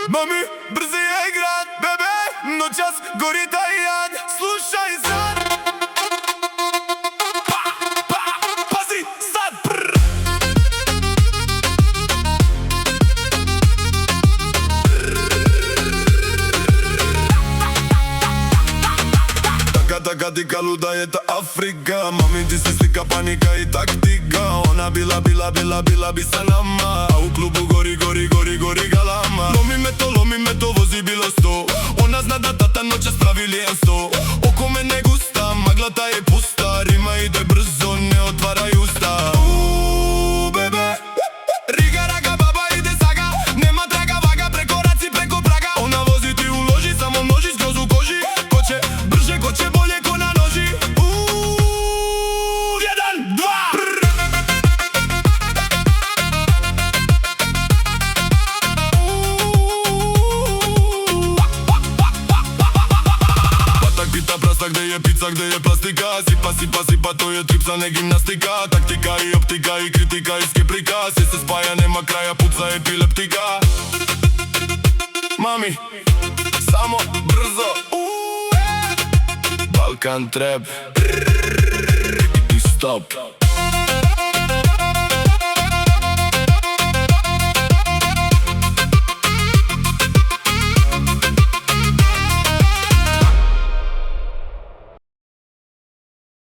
Mami, brzi je igrat, bebe, noćas gori taj jad. Slušaj sad. Pazi sad. Taka tika luda je ta Afrika. Mami ti se slika panika i taktika. Ona bila bi sa nama, a u klubu gori galama. Lomi me to, vozi bilo 100. Ona zna da tata noćas pravi lijen 100. Oko mene gusta, magla ta je pusta. Rima ide brzo, ne otvaraj usta. Bebe, riga raga baba ide saga. Nema traga vaga, preko raci, preko praga. Ona vozi ti uloži, samo množi skroz u koži. Ko će brže, ko će bolje, ko na noži. 1, 2. Pita prasta, gde je pizza, gde je plastika. Sipa, to je tripsa, ne gimnastika. Taktika i optika i kritika i skeprika. Sve se spaja, nema kraja, puca epileptika. Mami, samo brzo. Balkan trap i stop.